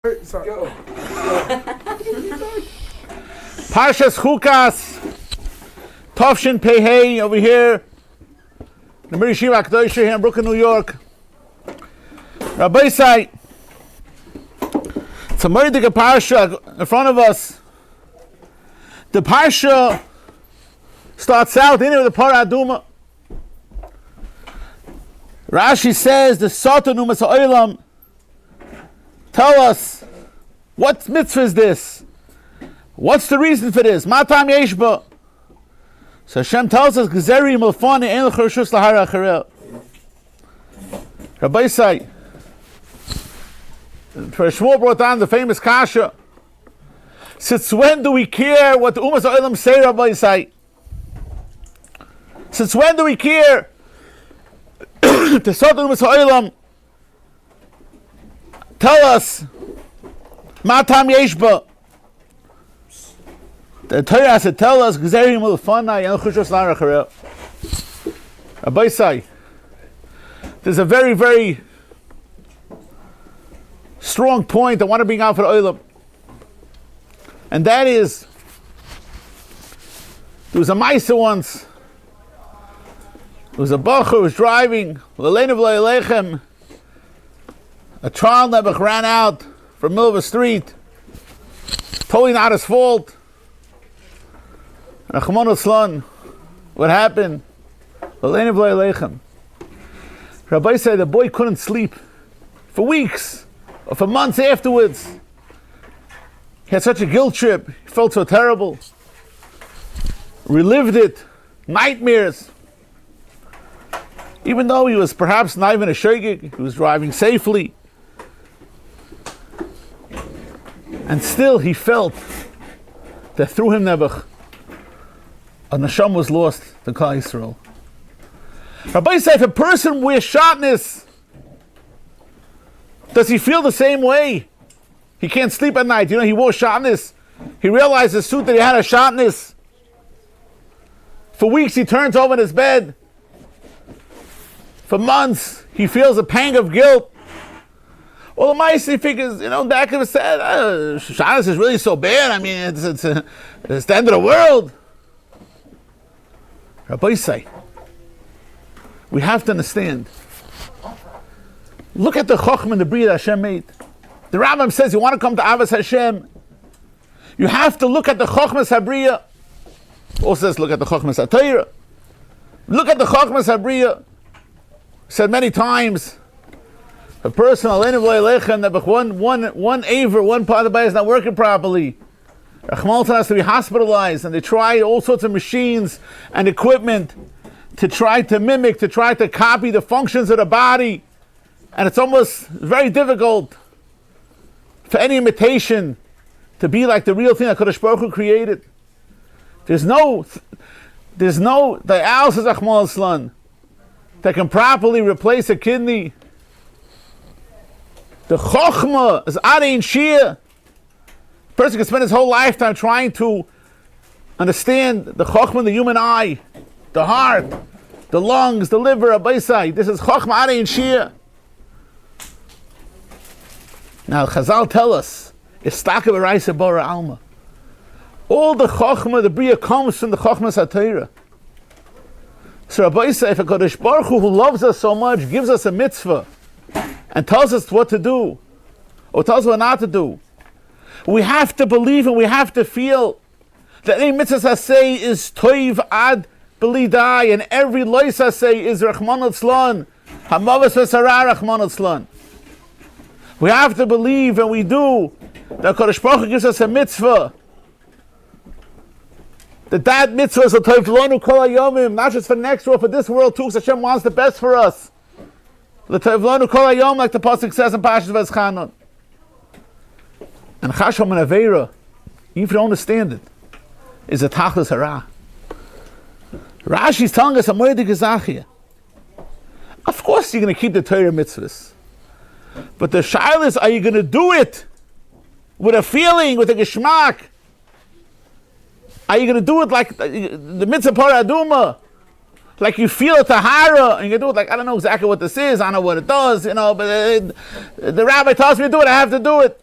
Parshas Chukas, Tovshin Pehei over here, the Mir Yehivah here in Brooklyn, New York. Rabbi say, it's a murder parsha in front of us. The parsha starts out in it with the Parah Aduma. Rashi says the Satan Umas Ha'olam. Tell us, what mitzvah is this? What's the reason for this? Matam Yeshba. So Hashem tells us, Gzeri Milfani Ein L'Chorshus L'Hara Acharel. Rabbi say, Shmuel brought down the famous kasha. Since when do we care what the Umas Ha'olam say, Rabbi say? Since when do we care? The Satan Umas Ha'olam tell us, Matam Yeshba. The Torah has to tell us, Gzerim Ulfanai El Chushos Lara Charel. Rabbi say, there's a very, very strong point I want to bring out for the Olam. And that is, there was a Maisa once. There was a Bacher who was driving, L'Leinu V'Le'elechem. A child nebuch ran out from the middle of a street, totally not his fault. And Achman Oslan, what happened? Rabbi said the boy couldn't sleep for weeks or for months afterwards. He had such a guilt trip, he felt so terrible. Relived it, nightmares. Even though he was perhaps not even a shogeg, he was driving safely. And still he felt that through him nebuch, a neshama was lost to Klal Yisrael. Rabbi said, if a person wears shatnez, does he feel the same way? He can't sleep at night. You know, he wore shatnez. He realized the suit that he had a shatnez. For weeks he turns over in his bed. For months he feels a pang of guilt. Well, the Maisi figures, back of his head, Shabbos is really so bad. I mean, it's the end of the world. Rabbi say, we have to understand. Look at the Chochmah and the Bria that Hashem made. The Rambam says, you want to come to Avos Hashem, you have to look at the Chochmah Sabriya. Also says, look at the Chochmah Satayra. Look at the Chochmah Sabriya. Said many times, a person, one aver, one part of the body is not working properly. Rahman has to be hospitalized, and they try all sorts of machines and equipment to try to mimic, to try to copy the functions of the body. And it's almost very difficult for any imitation to be like the real thing that Kadosh Baruch Hu created. There's no dialysis Rahman Aslan that can properly replace a kidney. The Chochmah is Arein Shiur. A person can spend his whole lifetime trying to understand the Chochmah in the human eye, the heart, the lungs, the liver, Abaisai. This is Chochmah Arein Shiur. Now, Chazal tell us, Istaka B'Raisa Bora Alma. All the Chochmah, the Bria comes from the Chochmah Satira. So Abaisai, if a Kadosh Baruch Hu, who loves us so much, gives us a mitzvah, and tells us what to do, or tells us what not to do, we have to believe and we have to feel that any mitzvah say is toiv ad belidai, and every lois say is Rahman Atzlan, hamavas v'sara Rahman Atzlan. We have to believe, and we do, that Kadosh Baruch Hu gives us a mitzvah, that mitzvah is a toiv lonu kol hayomim, not just for the next world, for this world too, because Hashem wants the best for us. L'tevlonu kol hayom, like the pasuk says in Parshas V'eschanon. And Chashom and Aveira, even if you don't understand it, is a tachlis hara. Rashi is telling us a moedik gezach. Of course you're going to keep the Torah mitzvahs. But the shaila is, are you going to do it with a feeling, with a geschmack? Are you going to do it like the mitzvah Parah Aduma? like you feel a tahara, and you do it like, I don't know exactly what this is, I don't know what it does, but the rabbi tells me to do it, I have to do it.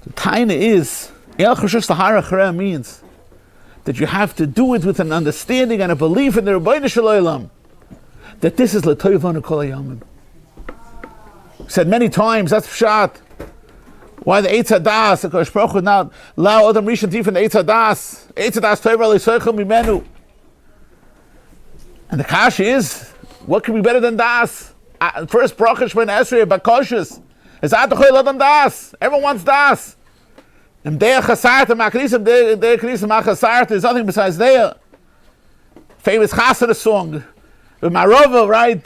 The taina is, El Chashush Tahara Chara means that you have to do it with an understanding and a belief in the Rebbeinu Shalom that this is L'toiv Lanu Kol HaYomim. Said many times, that's Pshat. Why the Eitz HaDas, the Kodesh Baruch Hu now allow Adam Rishon Tif in the Eitz HaDas. Eitz HaDas Toiv L'Yisoichel Mimenu. And the Kasha is, what can be better than Das? First bracha Shemon Esrei Bakoshes is Atochoy Ladam Das. Everyone wants Das. And Deya Chasart and Makrisim Deya Krisim Machasart. There's nothing besides Deya. Famous Chasar song with Marova, right?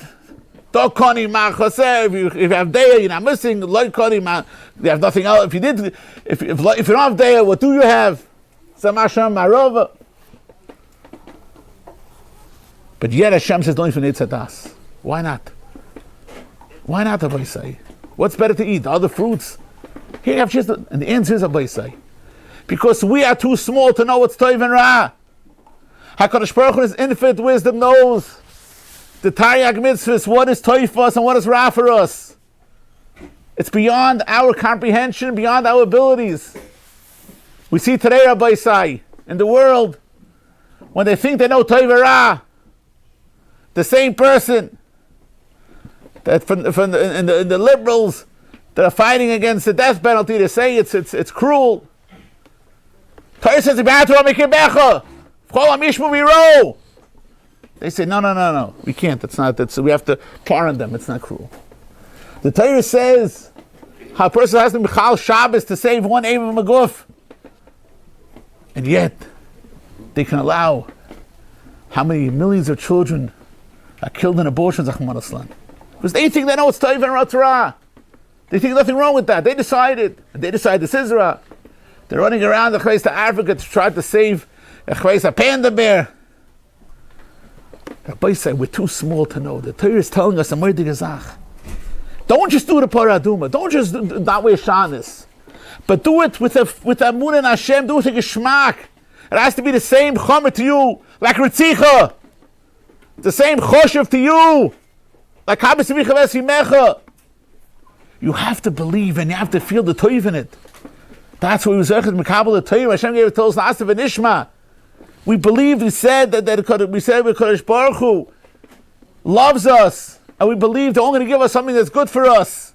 Do Koni Machaseh. If you have Deya, you're not missing. Loy Koni Ma. You have nothing else. If you don't have Deya, what do you have? Samasham Marova. But yet Hashem says don't even eat Eitz. Why not? Why not, Rabbi say? What's better to eat? Other fruits? Here you have just, and the answer is Rabbi say, because we are too small to know what's Tov and Ra. HaKadosh Baruch Hu, His infinite wisdom, knows the Taryag mitzvahs, what is Tov for us and what is Ra for us. It's beyond our comprehension, beyond our abilities. We see today, Rabbi say, in the world, when they think they know Tov and Ra, the same person that from the liberals that are fighting against the death penalty, they say it's cruel. Torah says, they say, no, we can't. We have to pardon them. It's not cruel. The Torah says how a person has to Michal Shabbos to save one aim of Maguf. And yet, they can allow how many millions of children are killed in abortions, because they think they know it's Tov and Torah. They think nothing wrong with that. They decided this is Ra. They're running around the place to Africa to try to save a panda bear. Rabbi say we're too small to know. The Torah is telling us a Moed Gezach. Don't just do the Paraduma. Don't just not wear shanis, but do it with Amun and Hashem. Do it with Geschmack. It has to be the same chomer to you, like Ritzicha. The same choshev to you, like Habes Vichaves Yimecha. You have to believe and you have to feel the toiv in it. That's what we was echet mekabel the Torah. Hashem gave it to us la'asav and ishma. We believed. We said that we said Kodesh Baruch Hu loves us, and we believed they're only going to give us something that's good for us.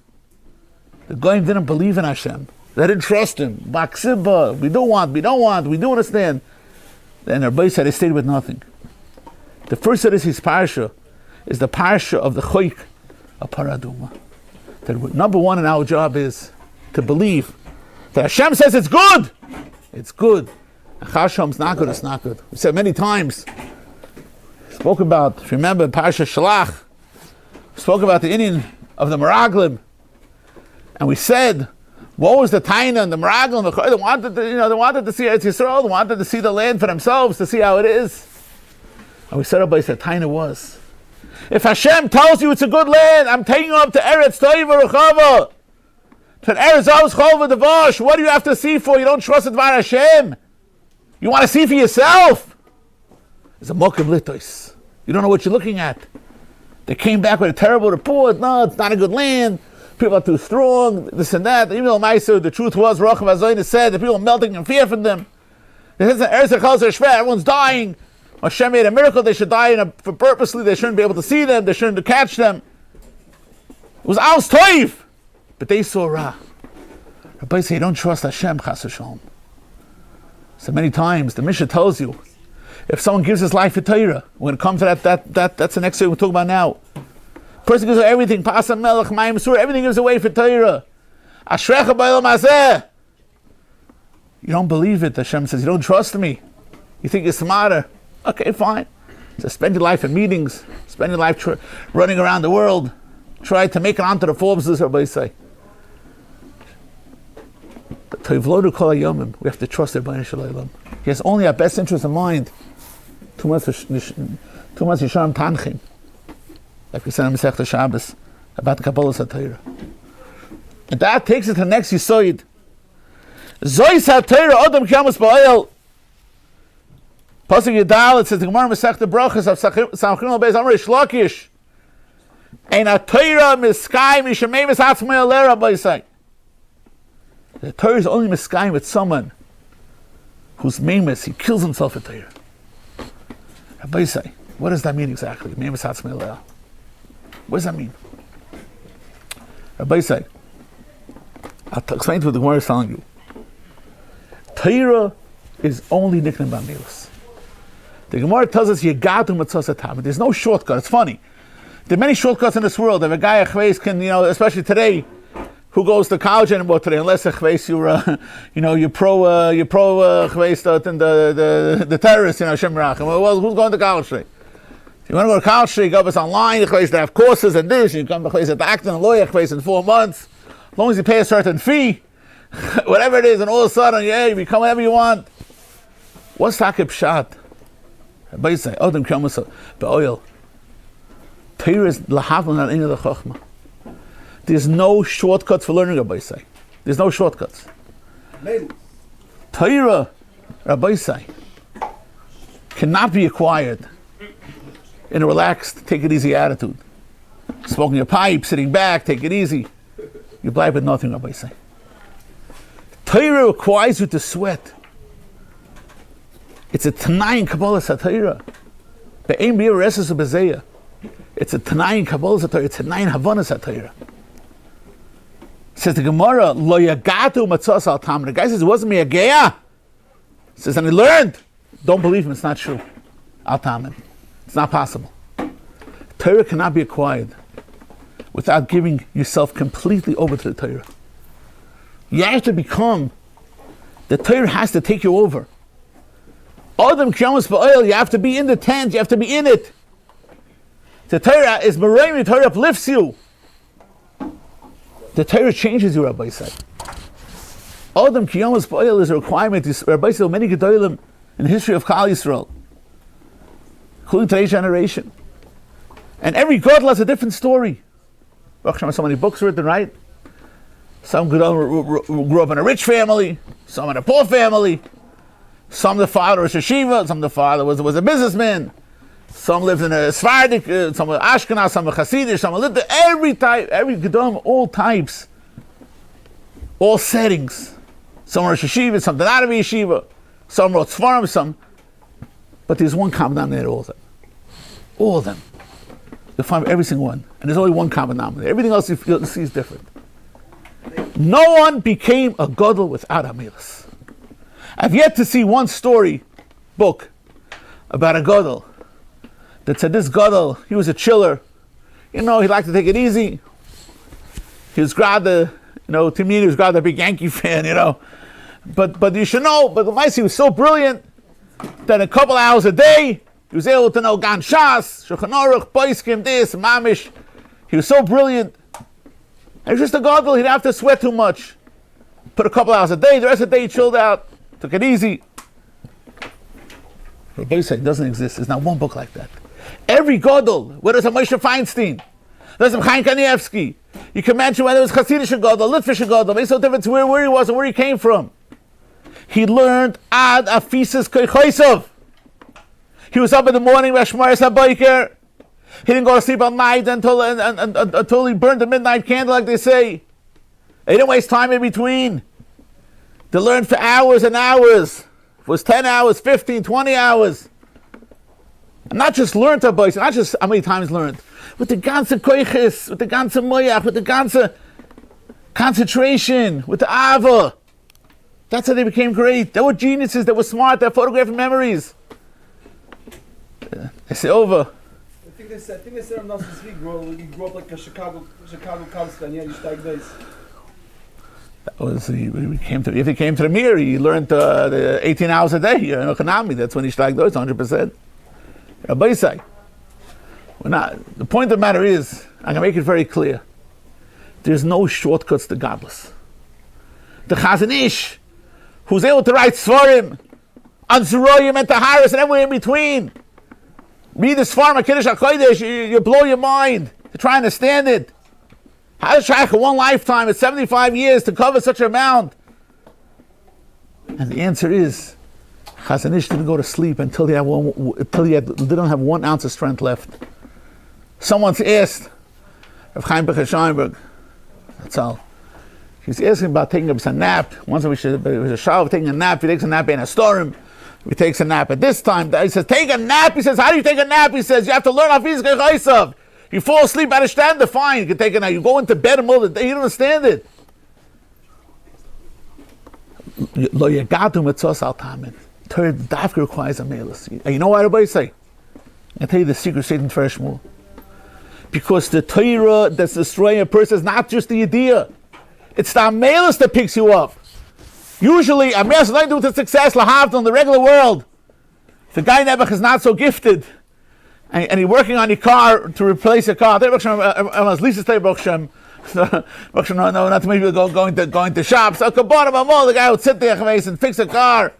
The Goyim didn't believe in Hashem. They didn't trust Him. Baksiba, we don't want, we do understand. Then Rabbi said they stayed with nothing. The first that is his parsha is the parsha of the Choik of Paraduma. That number one in our job is to believe that Hashem says it's good. It's good. And Chasham's not good, it's not good. We said many times, spoke about, if you remember, Parsha Shalach, spoke about the Indian of the Meraglim, and we said, what was the Taina and the Meraglim? They wanted to see Eretz Yisrael, they wanted to see the land for themselves, to see how it is. And we said, Rabbi said, Taina was, if Hashem tells you it's a good land, I'm taking you up to Eretz Toiva Rechava, to Eretz Zavos Chova Devash. What do you have to see for? You don't trust Dvar Hashem. You want to see for yourself. It's a mokim litos. You don't know what you're looking at. They came back with a terrible report. No, it's not a good land. People are too strong. This and that. Even though the truth was, Rochav Azoyna said that people are melting in fear from them. Everyone's dying. Hashem made a miracle. They should die for purposely. They shouldn't be able to see them. They shouldn't catch them. It was Al's Toiv. But they saw Ra. Rabbi say, you don't trust Hashem, Chas V'Shalom. So many times, the Mishnah tells you, if someone gives his life for Torah, we're going to come to that's the next thing we're talking about now. Person gives away everything, Pasam Melech, Mayim Sur, everything gives away for Torah. Ashrecha B'Olam Hazeh. You don't believe it, Hashem says, you don't trust me. You think you're smarter. Okay, fine. So spend your life in meetings, spend your life running around the world, try to make it onto the Forbes list, everybody say. We have to trust Rebbeinu Shalom. He has only our best interest in mind. Too much Yisharim Tanchim. Like we said in Masechta Shabbos about the Kabbalah Torah. And that takes it to the next Yisoid. Zois HaTorah Adam K'yamus Ba'el. Pasuk Yadal, it says the Gemara Masechta Brachas of Samchin Al-Beis Amar Shlakish. Ein HaTorah Miskai Mishamei Misatzmei Alera B'Yisai. The Torah is only miskayim with someone who's memes, he kills himself with Torah. Rabbi say, what does that mean exactly? Memes hatzmei le'ah. What does that mean? Rabbi say, I'll explain to what the Gemara is telling you. Torah is only niknem b'amilos. The Gemara tells us yegatu matzos hatam. There's no shortcut. It's funny. There are many shortcuts in this world. If a guy achveis can, especially today, who goes to college anymore today? Unless achveis you're pro achveis the terrorists, Shem Rachim. Well, who's going to college today? If you want to go to college today, you go up online. Achveis they have courses and this. You come to achveis at the acting and lawyer achveis in 4 months. As long as you pay a certain fee, whatever it is, and all of a sudden, you become whatever you want. What's Takib Pshat? Everybody say, Odom Kyomusa, Be'oil. Torah is lahavlan al inna l'chochma. There's no shortcuts for learning, Rabbi say. There's no shortcuts. Torah, Rabbi say, cannot be acquired in a relaxed, take it easy attitude. Smoking your pipe, sitting back, take it easy. You blind with nothing, Rabbi say. Torah requires you to sweat. It's a Tanai in Kabbalah Satira. Be'ein bir reses u'bezeya. It's a Tanai in Kabbalah Satira. It's a Tanai in Havana Satira. Says the Gemara, Lo yagatu matzos al tam. The guy says, it wasn't me a geya. Says, and he learned. Don't believe him, it's not true. Al tam. It's not possible. Torah cannot be acquired without giving yourself completely over to the Torah. You have to become, the Torah has to take you over. Adam Kyamas Ba'oil, you have to be in the tent, you have to be in it. The Torah is Merayim, the Torah uplifts you. The Torah changes you, Rabbi said. Adam Kyamas Ba'oil is a requirement. Rabbi said many Gedolim in the history of Klal Yisrael, including today's generation. And every Gadol has a different story. So many books written, right? Some grew up in a rich family, some in a poor family. Some the father was a yeshiva, some the father was a businessman. Some lived in a Sephardic, some were Ashkenaz, some were Hasidic, some lived in every type, every Gedom, all types, all settings. Some were yeshiva, some did not have a yeshiva, some wrote Seforim, some. But there's one common denominator, all of them. All of them. You'll find every single one. And there's only one common denominator. Everything else you see is different. No one became a Gadol without Amilas. I've yet to see one book about a Gadol that said this Gadol, he was a chiller. He liked to take it easy. He was to me he was a big Yankee fan, But you should know, but the Maisi was so brilliant that in a couple hours a day, he was able to know Gan Shas, Shulchan Aruch, Poskim, this, Mamish. He was so brilliant. And he was just a Gadol, he didn't have to sweat too much. Put a couple hours a day, the rest of the day he chilled out. Took it easy. Rabbi said it doesn't exist. There's not one book like that. Every Gadol, whether it's a Moshe Feinstein, there's a Chaim Kanievsky, you can mention whether it was Hasidic Gadol, Litvish Gadol, makes no difference where he was and where he came from. He learned ad afisis koichoisov. He was up in the morning, Rashmaris HaBoiker. He didn't go to sleep at night until he burned the midnight candle, like they say. He didn't waste time in between. They learned for hours and hours. It was 10 hours, 15, 20 hours. And not just learned to boys, not just how many times learned. With the ganze koiches, with the ganze moyach, with the ganze concentration, with the ava. That's how they became great. They were geniuses, they were smart, they had photographic memories. They say over. I think they said I'm not this week, you grew up like a Chicago Cubs fan, you steig this. That was if he came to the Mir, he learned the 18 hours a day in economy. That's when he started those 100%. Rabbi say, the point of the matter is, I can make it very clear. There's no shortcuts to godless. The Chazon Ish, who's able to write Seforim on Zeroyim and Taharis and everywhere in between. Read the Seforim of Kiddush HaKodesh, you blow your mind to try and understand it. How does Shaykh one lifetime at 75 years to cover such an amount? And the answer is, Chazon Ish didn't go to sleep until he didn't have 1 ounce of strength left. Someone's asked Rav Chaim Becher Scheinberg, that's all. He was asking about taking a nap. Once we should, it was a shower, taking a nap. He takes a nap in a storm. He takes a nap at this time. He says, take a nap. He says, how do you take a nap? He says, you have to learn how physical chaysav. You fall asleep, understand the fine. You can take a nap. You go into bed in the middle of the day, you don't understand it. Lo yagadu mitzvos al tamid. Torah dafka requires a meilus. You know what everybody say? I tell you the secret statement for Shmuel. Because the Torah that's destroying a person is not just the idea. It's the meilus that picks you up. Usually, a meilus has nothing to do with success, lahavdil, in the regular world. If the guy Nebuch is not so gifted, and he's working on your car to replace your car, not to make people going to shops. The guy would sit there and fix a car.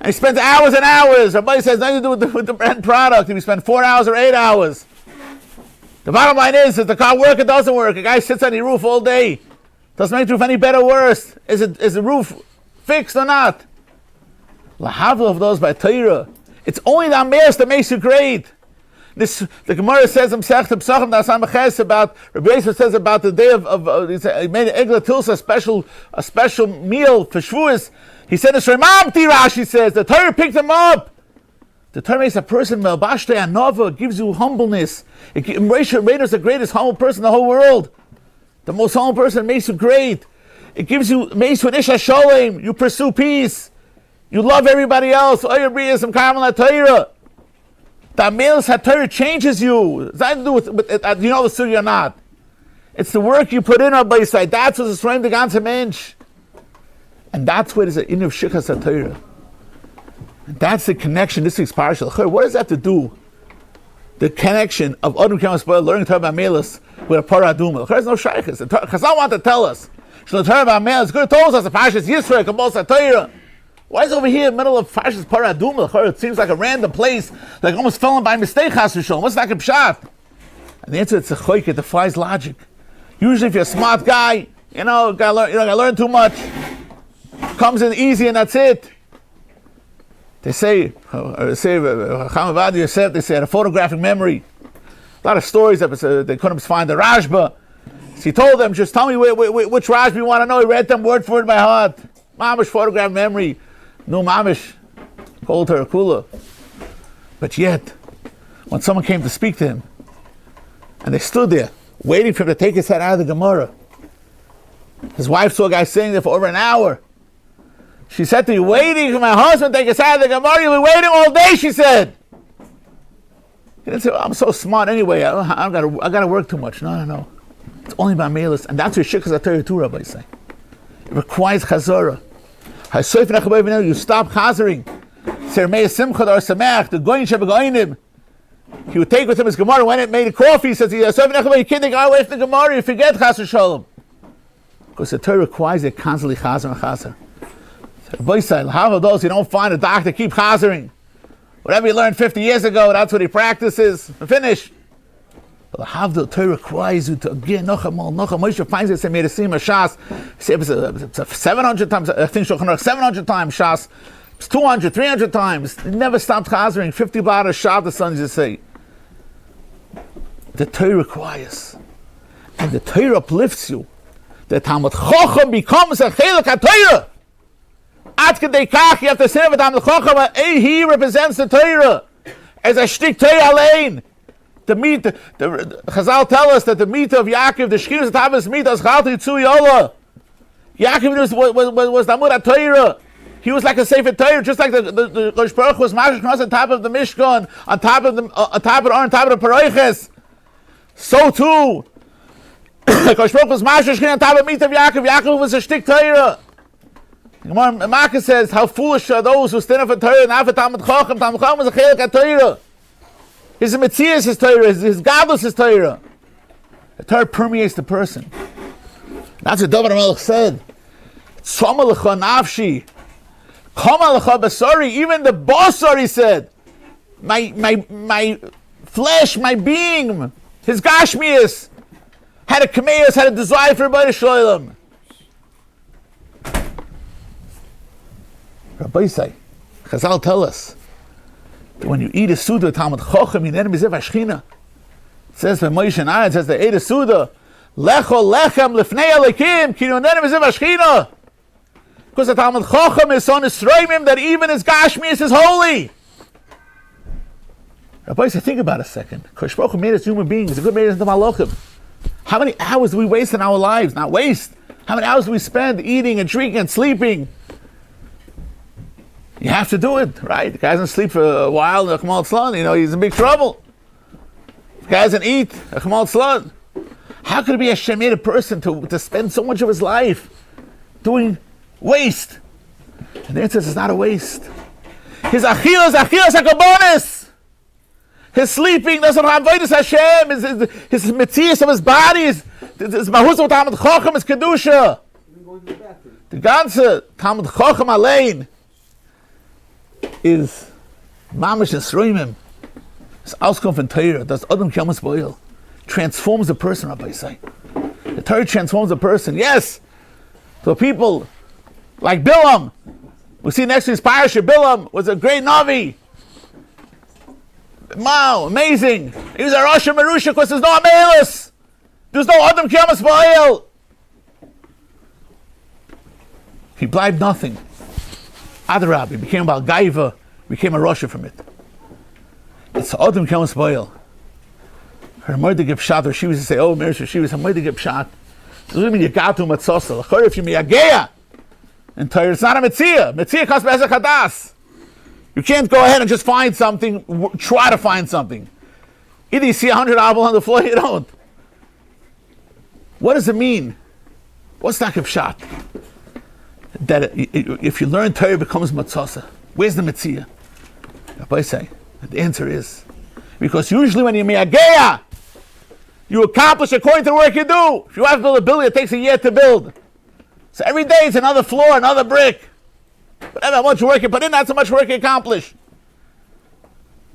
And he spends hours and hours. Everybody says nothing to do with the end product. If you spend 4 hours or 8 hours. The bottom line is the car works or doesn't work. A guy sits on your roof all day. Doesn't make the roof any better or worse. Is the roof fixed or not? Lahavdil of those by Torah. It's only the Ameres that makes you great. The Gemara says himself about Rabbi Moshe says about the day of he made an egla tilsa, a special meal for Shavuos. He said it's Remamti, Rashi says. The Torah picked him up. The Torah makes a person melbashte anova, gives you humbleness. Moshe is the greatest humble person in the whole world. The most humble person makes you great. It gives you makes you an isha sholem. You pursue peace. You love everybody else. Some karmel Torah. The Amelis HaTorah changes you. It's nothing to do with you know the study or not. It's the work you put in on by side. That's what's destroying the ganze Mensch. And that's what is an in of Chukas HaTorah. And that's the connection. This week's parsha. What does that have to do? The connection of Adam Kemas Boy learning Torah Amelis with a Parah Aduma. There's no shaykhs. Chazal want to tell us. Shlo Torah Amelis. Good told us the parsha is Yisrael Kabos HaTorah. Why is it over here in the middle of Parshas Parah Aduma? It seems like a random place, like almost fell in by mistake. Chas v'sholom. What's like a pshat? And the answer is a choyk. It defies logic. Usually, if you're a smart guy, gotta learn too much. Comes in easy and that's it. They say Chama Yosef. They say had a photographic memory. A lot of stories that they couldn't find the Rashba. So he told them, just tell me which Rashba you want to know. He read them word for word by heart. Mamish photograph memory. No mamish. Called her kula. But yet, when someone came to speak to him, and they stood there, waiting for him to take his head out of the Gemara, his wife saw a guy sitting there for over an hour. She said to me, waiting for my husband to take his head out of the Gemara, you'll be waiting all day, she said. He didn't say, I'm so smart anyway, I gotta work too much. No. It's only by mailis, and that's what Chukas HaTorah too, Rabbi say. It requires chazorah. You stop chazering. The goyin shebegoyinim. He would take with him his Gemara. When it made a coffee, he says, you can't take away from the Gemara, you forget chaz v'sholom. Because the Torah requires it constantly chazer and chazer. Boy said, how of those you don't find a doctor keep chazering. Whatever you learned 50 years ago, that's what he practices. Finish. But the Torah requires you to again Moshe finds it. Say made a sima shas. It's 700 times. I think 700 times shas. It's 200, 300 times. He never stopped chazering. 50 blot of shas. The sons just say. The Torah requires, and the Torah uplifts you. The Talmid Chacham becomes a chelik HaTorah. At kedei kach, you have to say with Talmid Chacham. He represents the Torah as a shtik Torah alein. The Chazal tell us that the meat of Yaakov, the Shkiras Tavis meat, as Chalti Tzu Yola. Yaakov was the Amud HaTorah. He was like a Sefer Torah, just like the Kosh Baruch was Mashiach Knos on top of the Mishkan, on top of the Paroiches. So too, Kosh Baruch was Mashiach on top of the meat of Yaakov. Yaakov was a shtik Torah. Maka says, how foolish are those who stand up for Torah and not for Talmid Chacham. Talmid Chacham was a chelik HaTorah. His Metzias, his Torah, his Gadlus, his Torah. The Torah permeates the person. That's what David HaMelech said. Tzoma lecha nafshi, kama lecha basari. Even the basar, he said, my flesh, my being, his gashmias, had a kameas, had a desire for Rabbi Shalom. Rabbi say, Chazal tell us, when you eat a suda, Talmid Chacham, you need to be Ashchina. It says by Moshe and Aaron, it says they ate a suda. Lecho lechem lefnei Elokim, ki yonenim ezim Ashchina. Because the Talmid Chacham is on his Seforim that even his Gashmius is holy. Rabbi, think about it a second. Kosh Baruch Hu made us human beings. The good made us into Malachim. How many hours do we waste in our lives? Not waste. How many hours do we spend eating and drinking and sleeping? You have to do it, right? The guy doesn't sleep for a while, he's in big trouble. The guy doesn't eat, how could it be a shemid person to spend so much of his life doing waste? And the answer is it's not a waste. His achilas hakabonis. His sleeping doesn't have avodas Hashem. His mitzias of his body, his mahus of Talmid Chacham, his kedusha. The ganze Talmid Chacham allein is mamish esroimim. It's auskommen von Torah. Das Adam Kyamas Boil transforms a person. Rabbi say, the Torah transforms a person. Yes, so people like Bilam. We see next to his parsha, Bilam was a great navi. Wow, amazing. He was a Rosh Merusha because there's no Amelus. There's no Adam Kyamas Boil. He blind nothing. Adarab, he became Baal Gaiva, became a Rosh from it. It's Adam Kyamas Boil. Her mother give shot, or she was to say, oh, Mir Yeshiva, her mother give shot. It doesn't mean you got to matzosel. If you miyageya, in Torah, it's not a metzia. Metzia comes be'ezek hadas. You can't go ahead and just find something, try to find something. Either you see 100 apple on the floor, you don't. What does it mean? What's that shot? That if you learn Torah, it becomes matzasa. Where's the metzia? Rabbi say, the answer is, because usually when you miyageya, you accomplish according to the work you do. If you have to build a building, it takes a year to build. So every day it's another floor, another brick. Whatever, how much work you put in, not so much work you accomplish.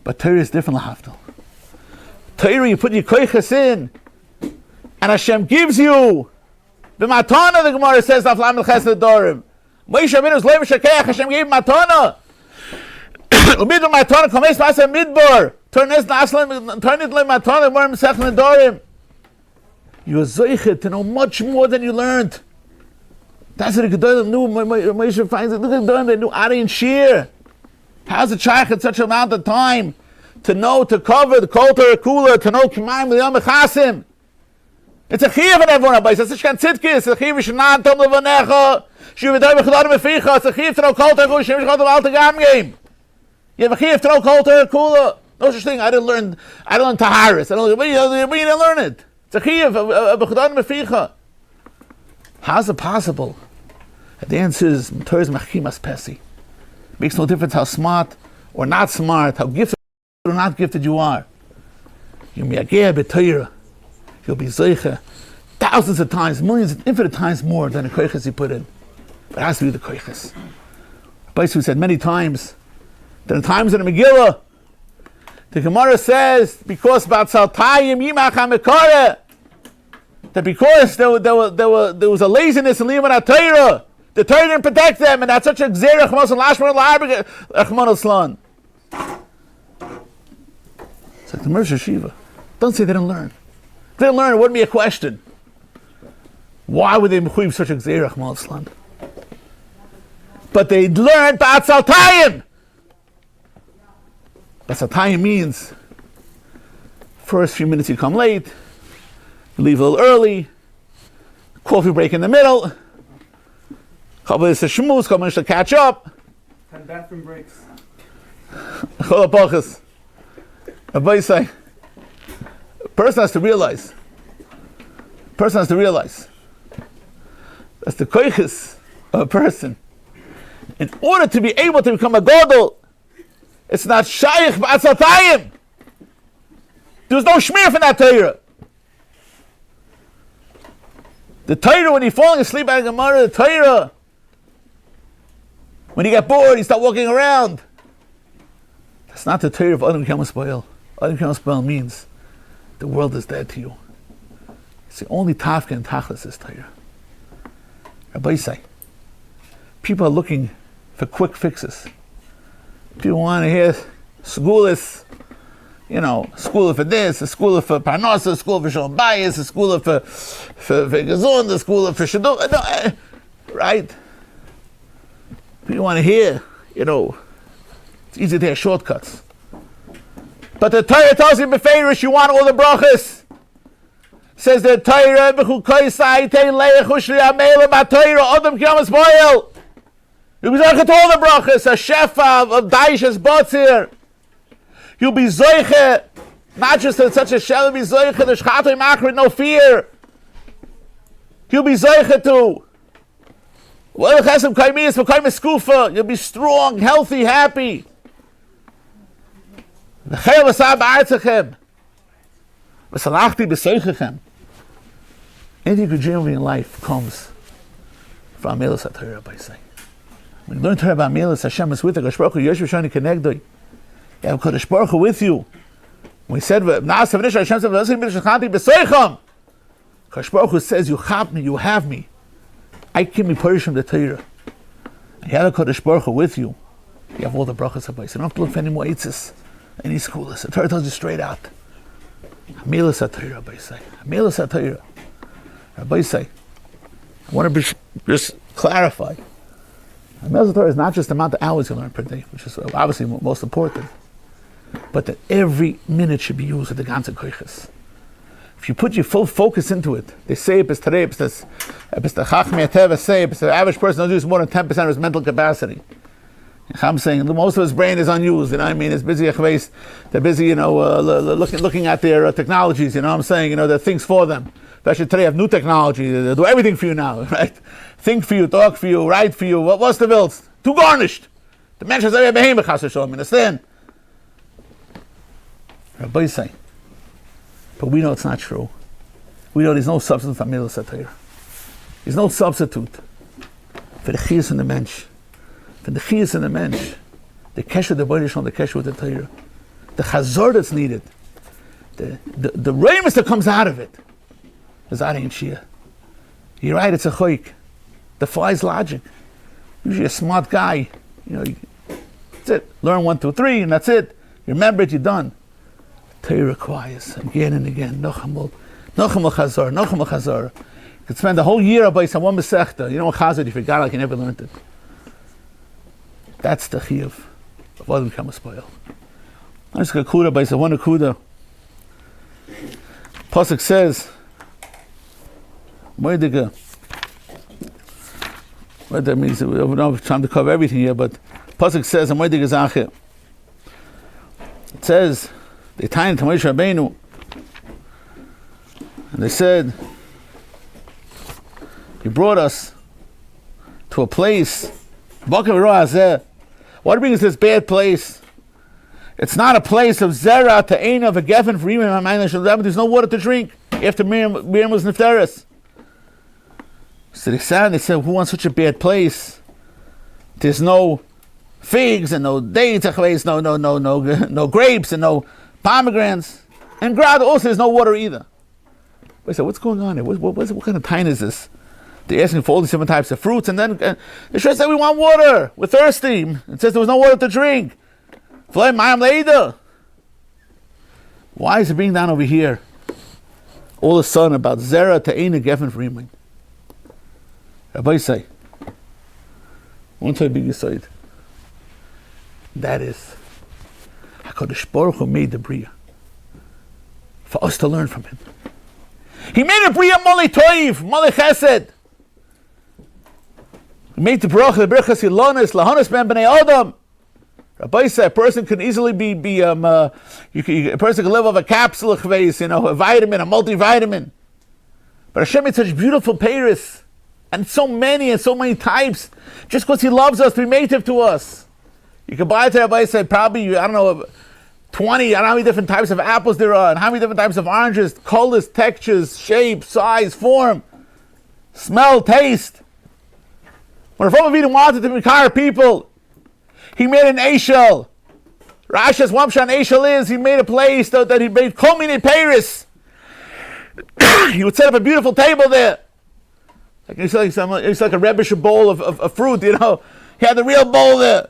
But Torah is different, lahaftal. Torah, you put your koiches in, and Hashem gives you. The matana, the Gemara says, Aflam el-Chesed Dorim. Moshe Rabbeinu's lev shakech, Hashem gave matana. Umid matana, kames masa midbar. Turn it like matana, more Mesech Dorim. You are zoichet to know much more than you learned. That's what the Gedolim knew. Moshe finds it. Look at the Gedolim, they knew Ari and Shiur. How's a child in such an amount of time to know, to cover the Kol Torah Kula, to know Kimayim L'yom Echasim? It's a chiyuv in everyone, Rabbi. It's a tzidkis. It's a chiyuv Shnan Tom Levanecha. Shiur v'day v'chadar meficha. It's a chiyuv to know Kol Torah Kula. Shiur v'chadar v'al Tegam game. You have a chiyuv to know Kol Torah Kula. No such thing. I didn't learn Taharis. But you didn't learn it. It's a chiyuv v'chadar meficha. How's it possible? And the answer is Torah's machimas pesi. Makes no difference how smart or not smart, how gifted or not gifted you are. You miyageh b'Torah. You'll be zeicha thousands of times, millions, infinite times more than the koiches you put in. But it has to be the koiches. Rabbi said many times that in times in the Megillah, the Gemara says, because Batzaltayim Yimach HaMekoreh, that because there was a laziness in Liman HaTorah, the Torah didn't protect them, and that's such a gzerah chmos and lashmar l'arbeg Rachmana litzlan. It's like the Mir Yeshiva. Don't say they didn't learn. If they didn't learn, it wouldn't be a question. Why would they mechuyev such a gzerah chmos litzlan? But they learned ba'atzaltayim. Ba'atzaltayim means first few minutes you come late, you leave a little early, coffee break in the middle, couple of shmooze, couple minutes to catch up. 10 bathroom breaks. Chol ha'pachas. Rabbi say, a person has to realize that's the koiches of a person. In order to be able to become a gadol, it's not shaykh ba'atzatayim. There's no shmir for that Torah. The Torah, when you're falling asleep at a Gemara, the Torah, when you get bored, you start walking around. That's not the Torah of Adam Kyamas Boil. Adam Kyamas Boil means the world is dead to you. It's the only tafka and tachlis is Torah. Rabbi say, people are looking for quick fixes. People want to hear segulis, school for this, a school for parnasa, a school for shalom bayis, a school for gazon, a school for shaduk, right? If you want to hear, it's easy to hear shortcuts. But the Torah tells you, Tiferes, you want all the brachas. Says the Torah, you'll be zoiche to all the brachas, a shefa of daishes botzir. You'll be zoiche, not just in such a shefa, you'll be zoiche, the shchatoi makrit, no fear. You'll be zoiche to. You'll be strong, healthy, happy. Anything you could dream of in life comes from Amilas HaTorah, Rabbi say. When you learn Torah about Amilas, Hashem is with you. Kodesh Baruch Hu, Yoshev Shani Kenegdoi. You have Kodesh Baruch Hu with you. When he said, Hashem said, Kodesh Baruch Hu says, you have me, you have me. I can be Perishim the Torah. You have a Kodesh Baruch Hu with you. You have all the brachas of Bais. You don't have to look for any more eitzes, any schools. The Torah tells you straight out. Amilas HaTorah, Rabbi say. Amilas HaTorah. Rabbi say. I want to just clarify. Amilas HaTorah is not just the amount of hours you learn per day, which is obviously most important, but that every minute should be used with the ganze koiches. If you put your full focus into it, they say the Chachmei HaTeva say the average person doesn't use more than 10% of his mental capacity. I'm saying most of his brain is unused. It's busy. They're busy, looking at their technologies. There are things for them. Especially today, have new technology. They do everything for you now, right? Think for you, talk for you, write for you. What's the wills? Too garnished. The mentions are behemoth. Understand? Rabbi say, but we know it's not true. We know there's no substitute for Amilas HaTorah. There's no substitute for the chiyus in the mensch. For the chiyus in the mensch, the kesher, the boidish on the kesher with the Torah, the chazor that's needed, the reimus that comes out of it, is that ain't shia. You're right, it's a choik. The fly's logic. Usually a smart guy, that's it. Learn 1, 2, 3, and that's it. You remember it, you're done. Torah requires again and again. Nocham chazor. You could spend the whole year on one mesechta. You know what chazor? You forgot like you never learned it. That's the chiyuv of what become a spoil. I'm just going to kuda by one kuda. Pasuk says, what that means, we don't have time to cover everything here, but Pasuk says, it says, they tied to Moshe Rabbeinu, and they said, he brought us to a place, what brings this bad place? It's not a place of zera to ein of a geffen for even my mind. There's no water to drink after Miriam was nefteres. So they said, who wants such a bad place? There's no figs and no dates, no grapes and no pomegranates, and grad also there's no water either. I said, what's going on here? What kind of time is this? They're asking for all these different types of fruits, and then the Shreya said, we want water. We're thirsty. It says there was no water to drink. Why is it bringing down over here all of a sudden about Zera to Ein Geffen for Rimon? Rabbi say, I want to tell you a big aside. That is, HaKadosh Baruch Hu made the Bria for us to learn from him. He made a Bria Mali Toiv, Mali Chesed. He made the Baruch, the Berachas Yilonis, Lahonis Ben Bnei Adam. Rabbi said a person can easily a person can live off a capsule, a vitamin, a multivitamin. But Hashem made such beautiful peiros, and so many types, just because He loves us, be native to us. You can buy it. Rabbi said probably 20. I don't know how many different types of apples there are, and how many different types of oranges, colors, textures, shape, size, form, smell, taste. When Rav Avinu wanted to retire people, he made an Eishel. Rasha's Wamshan Eishel is, he made a place that he made Kohn Asher Meyer. He would set up a beautiful table there. It's like a Rebbish bowl of fruit, He had the real bowl there.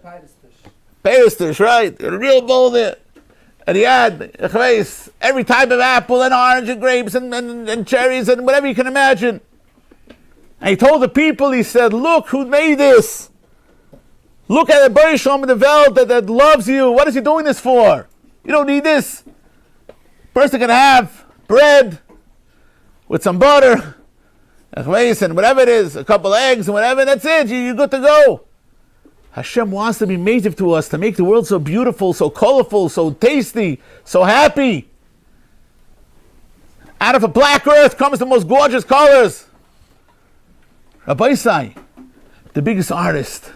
Peiros dish, right? A real bowl there. And he had every type of apple and orange and grapes and cherries and whatever you can imagine. And he told the people, he said, look who made this. Look at the Baruch Shalom in the world that loves you. What is he doing this for? You don't need this. Person can have bread with some butter and whatever it is, a couple eggs and whatever, that's it. You're good to go. Hashem wants to be native to us, to make the world so beautiful, so colorful, so tasty, so happy. Out of a black earth comes the most gorgeous colors. Rabbi Sai, the biggest artist,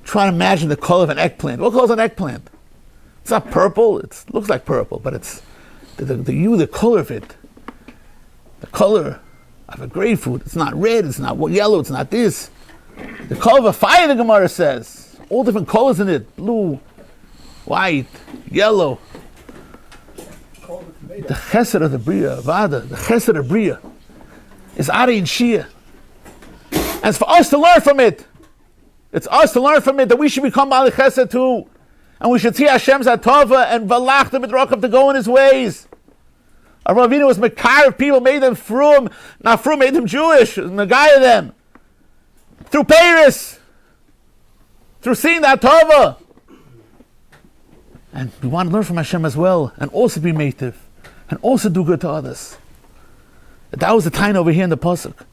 try to imagine the color of an eggplant. What color is an eggplant? It's not purple. It looks like purple, but it's the color of it. The color of a grapefruit. It's not red. It's not yellow. It's not this. The color of a fire, the Gemara says. All different colors in it. Blue, white, yellow. The chesed of the Bria, Vada, the chesed of Bria is Ari and Shia. And it's for us to learn from it. It's us to learn from it that we should become Bali Chesed too. And we should see Hashem's Atova and Valach the Midrachav to go in his ways. Avraham Avinu was Mekar of people, made them frum, not frum, made them Jewish, Nagaya them. Through Paris. Through seeing the Atova. And we want to learn from Hashem as well, and also be native, and also do good to others. That was the time over here in the Pasuk.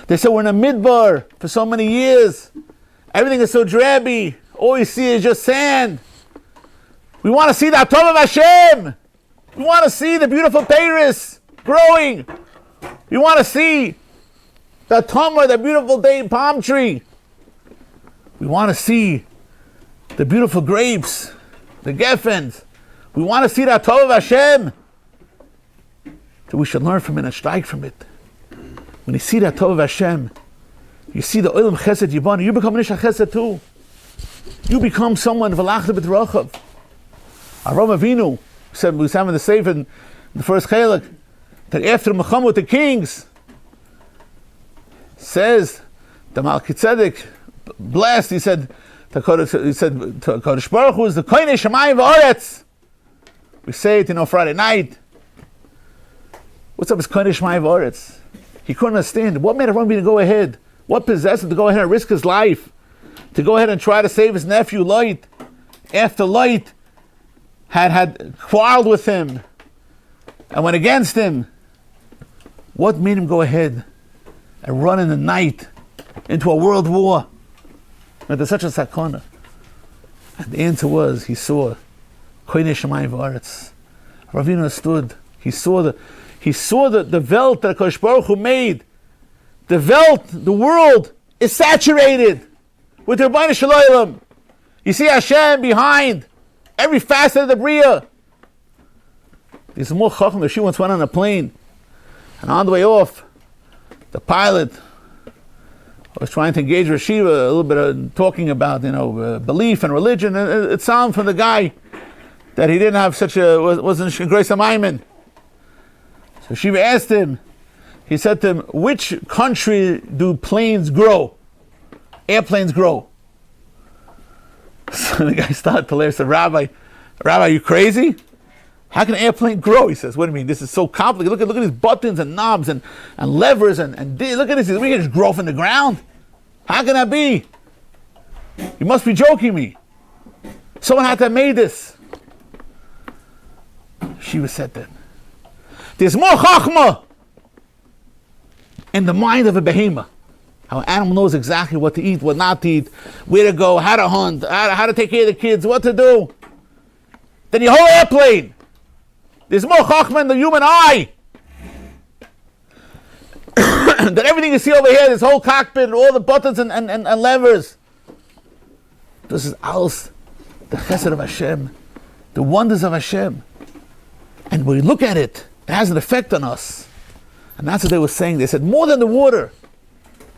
They said we're in a midbar for so many years. Everything is so drabby. All you see is just sand. We want to see the Atov of Hashem. We want to see the beautiful Paris growing. We want to see the Tamar, the beautiful date palm tree. We want to see the beautiful grapes, the Geffens. We want to see the Atov of Hashem. So we should learn from it and strike from it. When you see the Atov of Hashem, you see the Olam Chesed Yibana, you become an Ish HaChesed too. You become someone, V'lachta b'Tarachav. Avraham Avinu said, we said in the Sefer in the first Chelek, that after Muhammad with the kings, says, the Melchizedek blessed, he said, to Kodesh Baruch Hu is the Kohn Asher Meyer v'Oretz. We say it, Friday night. What's up with Kohn Asher Meyer v'Oretz? He couldn't understand. What made Avraham Avinu go ahead? What possessed him to go ahead and risk his life? To go ahead and try to save his nephew Lot, after Lot had quarreled with him and went against him. What made him go ahead and run in the night into a world war? And there's such a sakana. And the answer was, he saw Kohn Asher Meyer v'Oretz. Ravina understood. He saw the Welt that Kodesh Baruch Hu made. The Welt, the world, is saturated with Rabbeinu Shalom. You see Hashem behind every facet of the Bria. There's more Chacham. She once went on a plane, and on the way off, the pilot was trying to engage Yeshiva a little bit, talking about belief and religion. And it sounded from the guy that he didn't have wasn't a Grace Amaiman. So Shiva asked him. He said to him, "Which country do planes grow? Airplanes grow." So the guy started to laugh. Said, Rabbi, are you crazy? How can an airplane grow? He says, "What do you mean? This is so complicated. Look at these buttons and knobs and levers and look at this. We can just grow from the ground. How can that be? You must be joking me. Someone had to have made this." Shiva said to him, "There's more chachma in the mind of a behemoth. How an animal knows exactly what to eat, what not to eat, where to go, how to hunt, how to take care of the kids, what to do. Then your whole airplane. There's more chachma in the human eye. That everything you see over here, this whole cockpit, all the buttons and levers. This is alles the chesed of Hashem, the wonders of Hashem. And when we look at it, it has an effect on us. And that's what they were saying. They said, more than the water.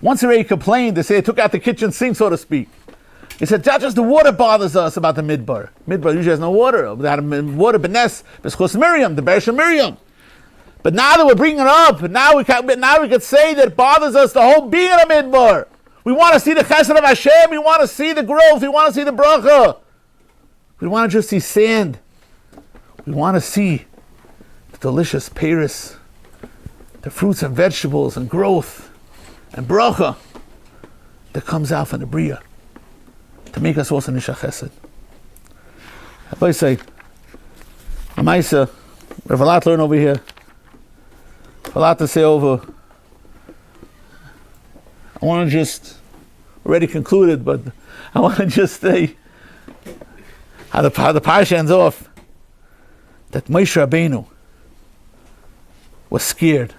Once they already complained, they said they took out the kitchen sink, so to speak. They said, just the water bothers us about the midbar. Midbar usually has no water. They had water, Benes, B'schus Miriam, the Beresh Miriam. But now that we're bringing it up, now we can say that it bothers us the whole being of the midbar. We want to see the chesed of Hashem. We want to see the growth. We want to see the bracha. We want to just see sand. We want to see the delicious Paris, the fruits and vegetables and growth and bracha that comes out from the Bria to make us also Nishach Chesed. I say, Amaisa, we have a lot to learn over here, a lot to say over. I want to just, already concluded, but I want to just say how the parsha ends off, that Moshe Rabbeinu was scared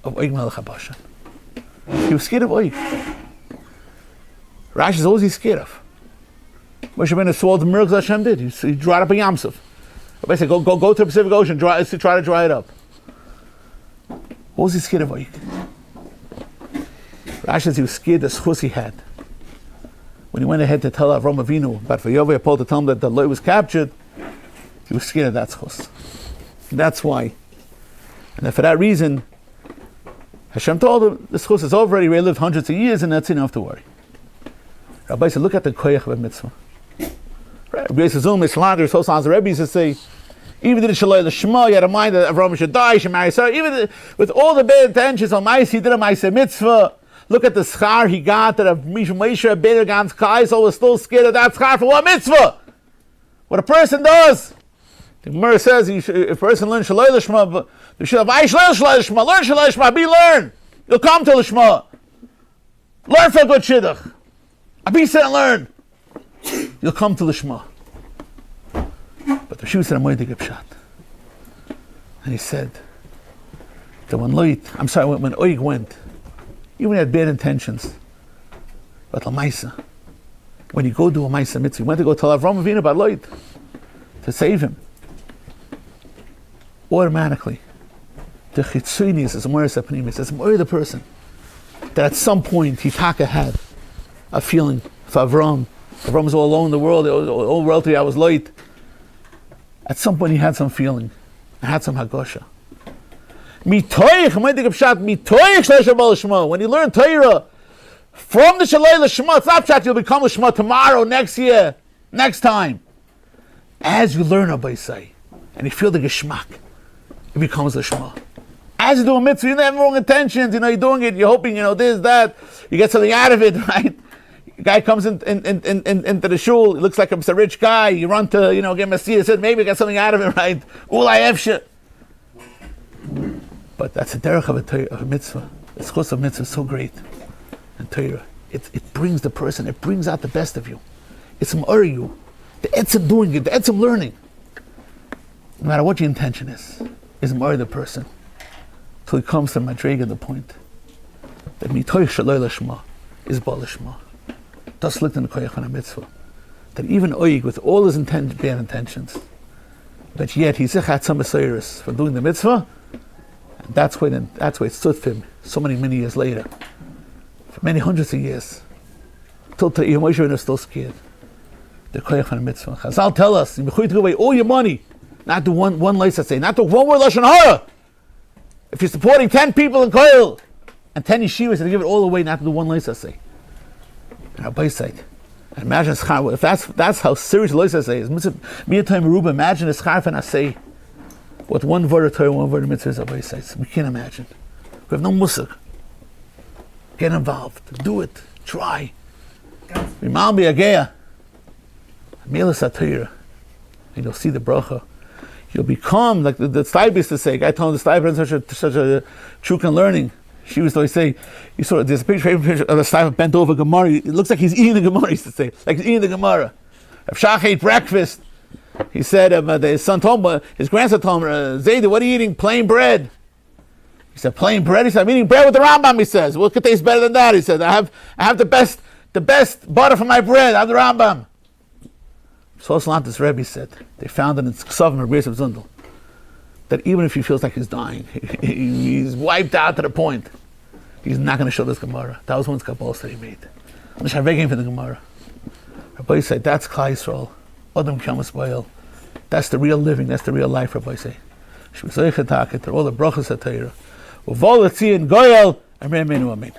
of Og Melech HaBashan. He was scared of Og. Rashi is always scared of. Moshe Rabbeinu saw the miracles Hashem did. He dried up a Yamsuf. Rabbi said, go to the Pacific Ocean, try to dry it up. What was he scared of Og? Rashi says he was scared the schus he had. When he went ahead to tell Avram Avinu about Vayovah Paul to tell him that the Loi was captured, he was scared of that schus. That's why. And for that reason, Hashem told him, the schus is over, he already lived hundreds of years, and that's enough to worry. Rabbi said, look at the koyach of a mitzvah. Rabbi Zul Mislander, so sounds the Rebbe used to say, even in Shalai the Shema, you had a mind that Avram should die, should marry Sarah. Even with all the bad intentions on Ma'is, he did a Ma'is mitzvah. Look at the schar he got that Moshe Rabbeinu Gans Kaisel was still scared of that schar for what mitzvah? What a person does. The Gemara says if a person learns Shalai the Shema, you should have Shalai the Shema, learn Shalai the Shema, learn. You'll come to the Shema. Learn for a good shidduch. Abi said learn. You'll come to the Shema. But the Shiur said, I'm going to give shot. And he said that when Og went, even when he had bad intentions, but Lamaisa, when you go do a Maisa mitzvah, he went to go tell Avram Avinu about Loit to save him. Automatically, the Chitzunius is a Moira Sapanimis, it's more the person that at some point Hitaka had a feeling for Avram. Avram was all alone in the world, all relatively I was Loit. At some point he had some feeling, he had some Hagosha. When you learn Torah from the Shalai L'Shema, it's not pshat you'll become L'Shema tomorrow, next year, next time. As you learn Rabbi say, and you feel the Geschmack, it becomes L'Shema. As you do a mitzvah, you don't have wrong intentions, you're doing it, you're hoping, this, that, you get something out of it, right? A guy comes into the shul, he looks like a rich guy, you run to, give him a seat, he said, maybe I got something out of it, right? Ulai Efshe. But that's a derech of a mitzvah. The schus of mitzvah is so great. And Torah, it brings the person, it brings out the best of you. It's ma'or you. The etzem doing it, the etzem learning. No matter what your intention is ma'or the person. Till he comes to madrega, the point that mitoich shaloi l'shma is ba l'shma. Das liegt in the koyach on a mitzvah. That even Og, with all his bad intentions, but yet he's zechat some messiahs for doing the mitzvah. And that's why it stood for him so many years later, for many hundreds of years, till Moshe Rabbeinu is still scared. The koyach on a mitzvah. Chazal tell us, you give away all your money, not do one leisa say, not do one word lashon hara. If you're supporting 10 people in koil and 10 yeshivas, and give it all away, not to do one leisa say. And Rabbi said, imagine schar. If that's how serious leisa say is, imagine a schar and I say. What one word of Torah, one word of mitzvah is Rabbi says. We can't imagine. We have no mussar. Get involved. Do it. Try. Rimal bi'ageya. Milas HaTorah. And you'll see the bracha. You'll become, like the Steib used to say, guy told the Steib is such a true and learning. She used to always say, you saw there's a picture of the Steib bent over Gemara. It looks like he's eating the Gemara, he used to say. Like he's eating the Gemara. If Shach ate breakfast, he said, his son told him, his grandson told him, Zayda, what are you eating? Plain bread. He said, plain bread? He said, I'm eating bread with the Rambam, he says. What could taste better than that? He said, I have the best butter for my bread. I have the Rambam. So Salantis Rebbe said, they found it in Ksavim or Grace of Zundel, that even if he feels like he's dying, he's wiped out to the point, he's not going to show this Gemara. That was one Kabbalah that he made. I'm just begging for the Gemara. Rabbi said, that's Klal Yisrael. Adam Kamas Bayel. That's the real living, that's the real life, Rabbi say. All the brachas of Torah. Uval Etzi and Goyel, Amen, Amen.